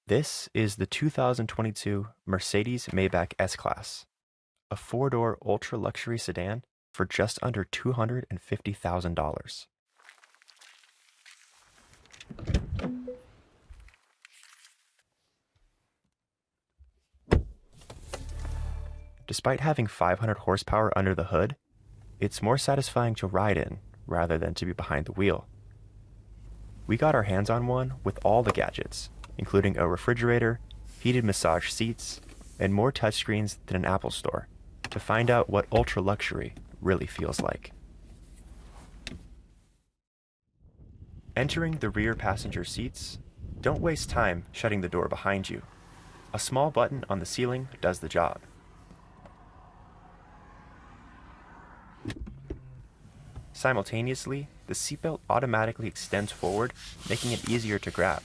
This is the 2022 Mercedes-Maybach S-Class, a four-door ultra-luxury sedan for just under $250,000. Despite having 500 horsepower under the hood, it's more satisfying to ride in rather than to be behind the wheel. We got our hands on one with all the gadgets, including a refrigerator, heated massage seats, and more touchscreens than an Apple store, to find out what ultra-luxury really feels like. Entering the rear passenger seats, don't waste time shutting the door behind you. A small button on the ceiling does the job. Simultaneously, the seatbelt automatically extends forward, making it easier to grab.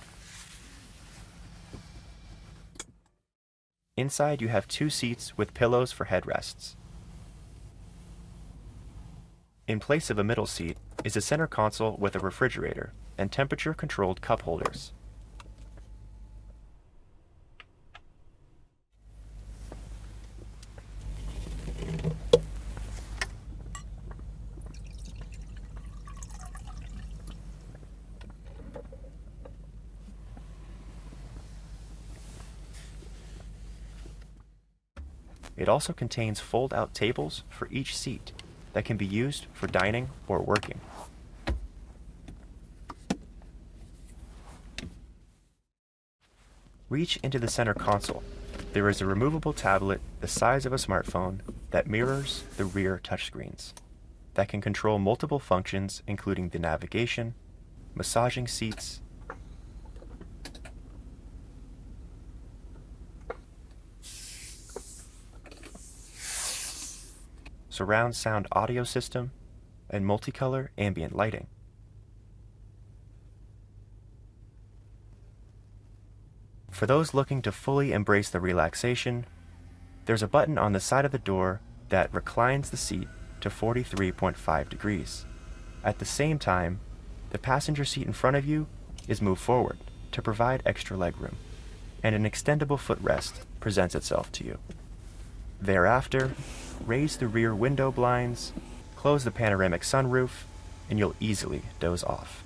Inside, you have two seats with pillows for headrests. In place of a middle seat is a center console with a refrigerator and temperature-controlled cup holders. It also contains fold-out tables for each seat that can be used for dining or working. Reach into the center console. There is a removable tablet the size of a smartphone that mirrors the rear touchscreens that can control multiple functions, including the navigation, massaging seats, surround sound audio system, and multicolor ambient lighting. For those looking to fully embrace the relaxation, there's a button on the side of the door that reclines the seat to 43.5 degrees. At the same time, the passenger seat in front of you is moved forward to provide extra legroom, and an extendable footrest presents itself to you. Thereafter, raise the rear window blinds, close the panoramic sunroof, and you'll easily doze off.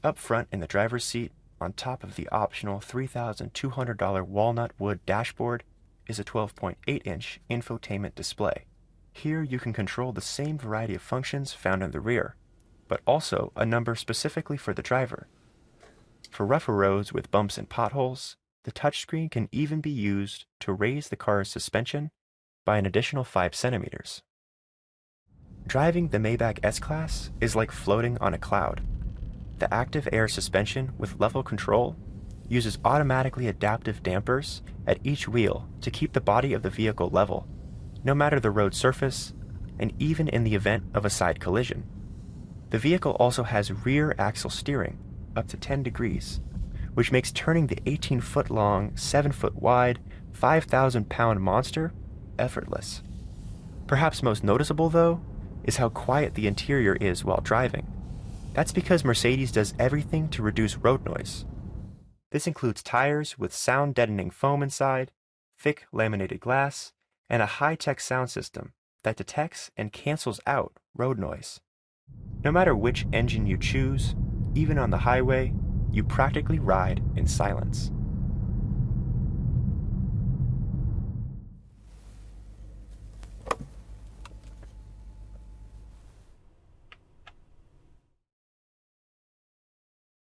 Up front in the driver's seat, on top of the optional $3,200 walnut wood dashboard, is a 12.8-inch infotainment display. Here you can control the same variety of functions found in the rear, but also a number specifically for the driver. For rougher roads with bumps and potholes, the touchscreen can even be used to raise the car's suspension by an additional 5 centimeters. Driving the Maybach S-Class is like floating on a cloud. The active air suspension with level control uses automatically adaptive dampers at each wheel to keep the body of the vehicle level, no matter the road surface, and even in the event of a side collision. The vehicle also has rear axle steering up to 10 degrees, which makes turning the 18-foot-long, 7-foot-wide, 5,000-pound monster effortless. Perhaps most noticeable, though, is how quiet the interior is while driving. That's because Mercedes does everything to reduce road noise. This includes tires with sound-deadening foam inside, thick laminated glass, and a high-tech sound system that detects and cancels out road noise. No matter which engine you choose, even on the highway, you practically ride in silence.